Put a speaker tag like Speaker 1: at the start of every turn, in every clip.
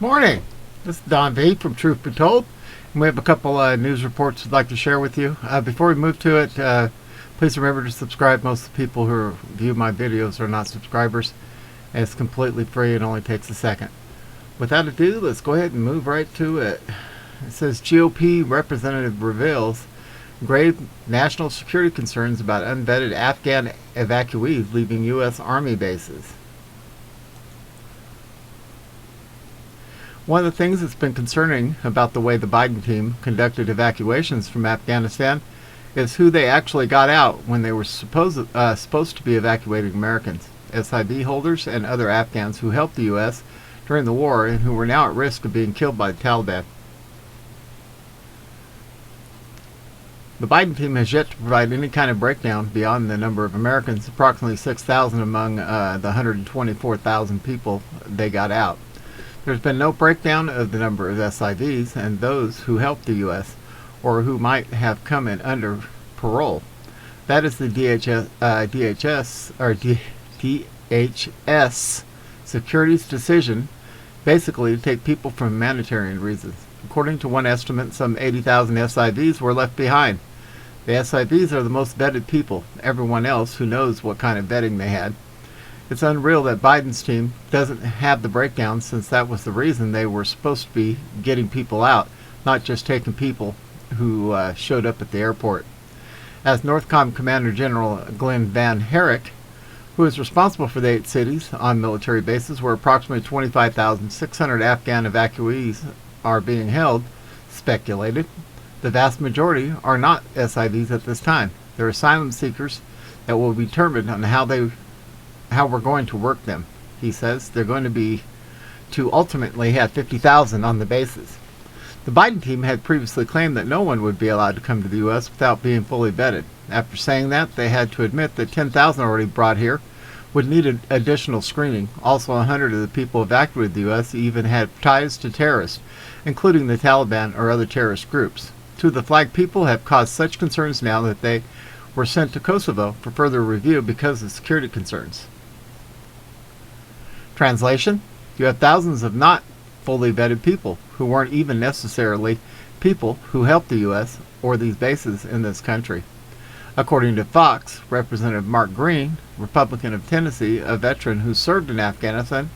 Speaker 1: Morning. This is Don V from Truth Be Told, and we have a couple news reports we'd like to share with you. Before we move to it, please remember to subscribe. Most of the people who view my videos are not subscribers, and it's completely free. It only takes a second. Without ado, let's go ahead and move right to it. It says GOP representative reveals grave national security concerns about unvetted Afghan evacuees leaving U.S. Army bases. One of the things that's been concerning about the way the Biden team conducted evacuations from Afghanistan is who they actually got out when they were supposed to be evacuating Americans, SIV holders and other Afghans who helped the U.S. during the war and who were now at risk of being killed by the Taliban. The Biden team has yet to provide any kind of breakdown beyond the number of Americans, approximately 6,000 among the 124,000 people they got out. There's been no breakdown of the number of SIVs and those who helped the U.S. or who might have come in under parole. That is the DHS Security's decision, basically to take people for humanitarian reasons. According to one estimate, some 80,000 SIVs were left behind. The SIVs are the most vetted people. Everyone else who knows what kind of vetting they had. It's unreal that Biden's team doesn't have the breakdown, since that was the reason they were supposed to be getting people out, not just taking people who showed up at the airport. As NORTHCOM Commander General Glenn Van Herrick, who is responsible for the 8 cities on military bases where approximately 25,600 Afghan evacuees are being held, speculated, the vast majority are not SIVs at this time. They're asylum seekers that will be determined on how we're going to work them. He says they're going to ultimately have 50,000 on the bases. The Biden team had previously claimed that no one would be allowed to come to the U.S. without being fully vetted. After saying that, they had to admit that 10,000 already brought here would need additional screening. Also, 100 of the people evacuated the U.S. even had ties to terrorists, including the Taliban or other terrorist groups. Two of the flagged people have caused such concerns now that they were sent to Kosovo for further review because of security concerns. Translation: you have thousands of not fully vetted people who weren't even necessarily people who helped the U.S. or these bases in this country. According to Fox, Representative Mark Green, Republican of Tennessee, a veteran who served in Afghanistan,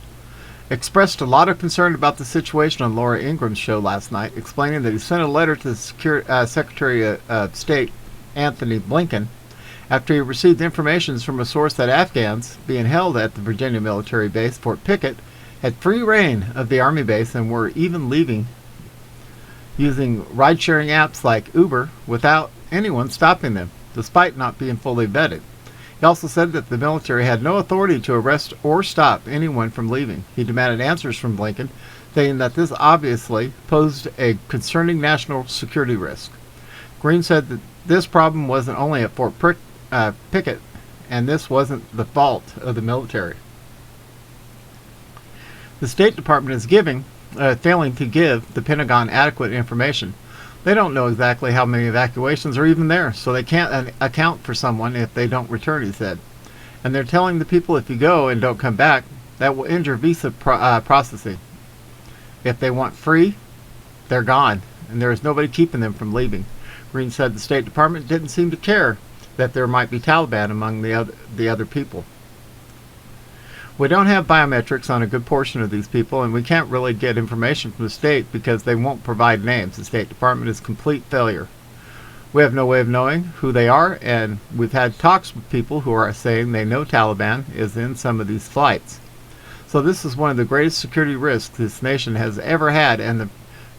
Speaker 1: expressed a lot of concern about the situation on Laura Ingram's show last night, explaining that he sent a letter to the Secretary of State Anthony Blinken after he received information from a source that Afghans being held at the Virginia military base Fort Pickett had free reign of the Army base and were even leaving using ride-sharing apps like Uber without anyone stopping them, despite not being fully vetted. He also said that the military had no authority to arrest or stop anyone from leaving. He demanded answers from Blinken, saying that this obviously posed a concerning national security risk. Green said that this problem wasn't only at Fort Pickett, and this wasn't the fault of the military. The State Department is failing to give the Pentagon adequate information. They don't know exactly how many evacuations are even there, so they can't account for someone if they don't return, he said. And they're telling the people if you go and don't come back, that will injure visa processing. If they want free, they're gone, and there is nobody keeping them from leaving. Green said the State Department didn't seem to care that there might be Taliban among the other people. We don't have biometrics on a good portion of these people, and we can't really get information from the state because they won't provide names. The State Department is a complete failure. We have no way of knowing who they are, and we've had talks with people who are saying they know Taliban is in some of these flights. So this is one of the greatest security risks this nation has ever had, and the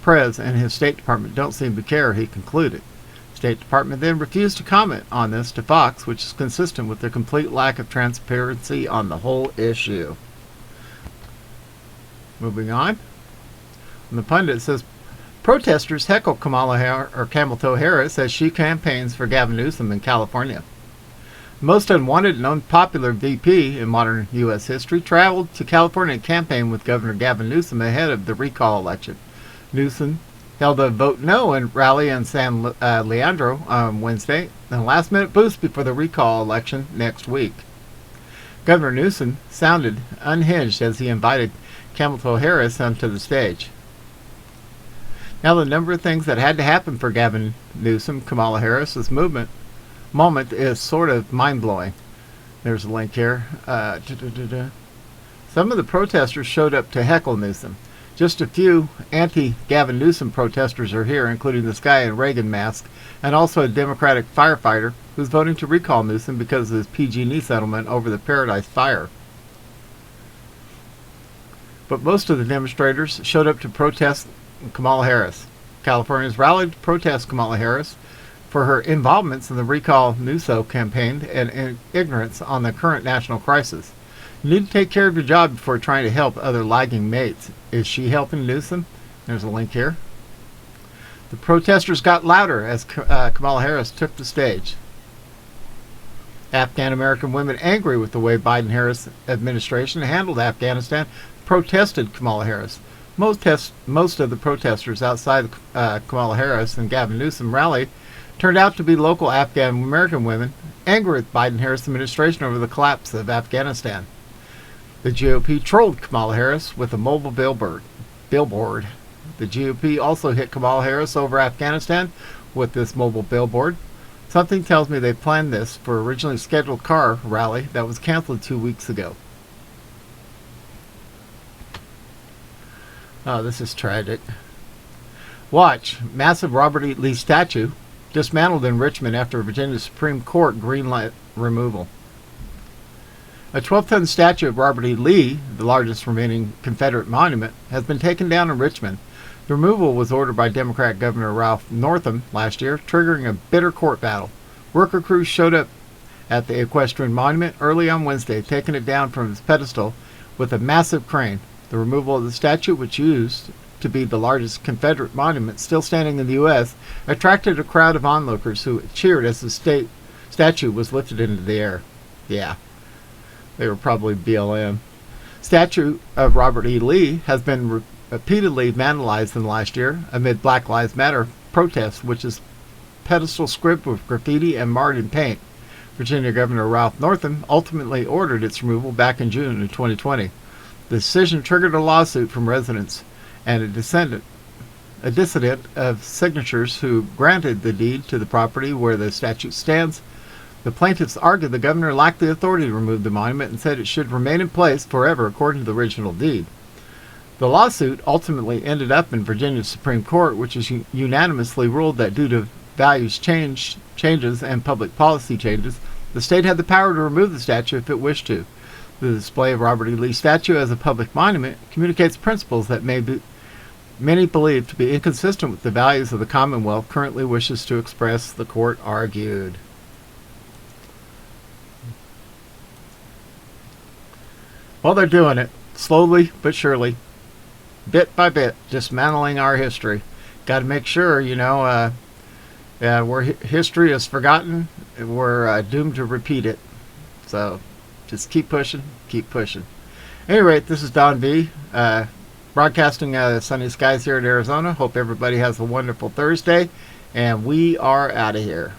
Speaker 1: Prez and his State Department don't seem to care, he concluded. The State Department then refused to comment on this to Fox, which is consistent with their complete lack of transparency on the whole issue. Moving on. And the pundit says, protesters heckle Kamala Harris as she campaigns for Gavin Newsom in California. The most unwanted and unpopular VP in modern U.S. history traveled to California to campaign with Governor Gavin Newsom ahead of the recall election. Newsom held a vote no and rally in San Leandro on Wednesday, and a last-minute boost before the recall election next week. Governor Newsom sounded unhinged as he invited Kamala Harris onto the stage. Now, the number of things that had to happen for Gavin Newsom, Kamala Harris's moment is sort of mind-blowing. There's a link here. Some of the protesters showed up to heckle Newsom. Just a few anti-Gavin Newsom protesters are here, including this guy in Reagan mask, and also a Democratic firefighter who's voting to recall Newsom because of his PG&E settlement over the Paradise Fire. But most of the demonstrators showed up to protest Kamala Harris. Californians rallied to protest Kamala Harris for her involvements in the Recall Newsom campaign and ignorance on the current national crisis. You need to take care of your job before trying to help other lagging mates. Is she helping Newsom? There's a link here. The protesters got louder as Kamala Harris took the stage. Afghan American women angry with the way Biden-Harris administration handled Afghanistan protested Kamala Harris. Most of the protesters outside Kamala Harris and Gavin Newsom rally turned out to be local Afghan American women angry with Biden-Harris administration over the collapse of Afghanistan. The GOP trolled Kamala Harris with a mobile billboard. The GOP also hit Kamala Harris over Afghanistan with this mobile billboard. Something tells me they planned this for originally scheduled car rally that was canceled 2 weeks ago. Oh, this is tragic. Watch. Massive Robert E. Lee statue dismantled in Richmond after Virginia Supreme Court greenlit removal. A 12-ton statue of Robert E. Lee, the largest remaining Confederate monument, has been taken down in Richmond. The removal was ordered by Democrat Governor Ralph Northam last year, triggering a bitter court battle. Worker crews showed up at the equestrian monument early on Wednesday, taking it down from its pedestal with a massive crane. The removal of the statue, which used to be the largest Confederate monument still standing in the U.S., attracted a crowd of onlookers who cheered as the statue was lifted into the air. Yeah, they were probably BLM. Statue of Robert E. Lee has been repeatedly vandalized in the last year amid Black Lives Matter protests, which is pedestal script with graffiti and marred in paint. Virginia Governor Ralph Northam ultimately ordered its removal back in June of 2020. The decision triggered a lawsuit from residents and a dissident of signatures who granted the deed to the property where the statue stands. The plaintiffs argued the governor lacked the authority to remove the monument and said it should remain in place forever according to the original deed. The lawsuit ultimately ended up in Virginia's Supreme Court, which has unanimously ruled that due to values changes and public policy changes, the state had the power to remove the statue if it wished to. The display of Robert E. Lee statue as a public monument communicates principles that many believe to be inconsistent with the values of the Commonwealth currently wishes to express, the court argued. Well, they're doing it, slowly but surely, bit by bit, dismantling our history. Got to make sure, where history is forgotten, we're doomed to repeat it. So, just keep pushing, keep pushing. At any rate, this is Don B. Broadcasting sunny skies here in Arizona. Hope everybody has a wonderful Thursday, and we are out of here.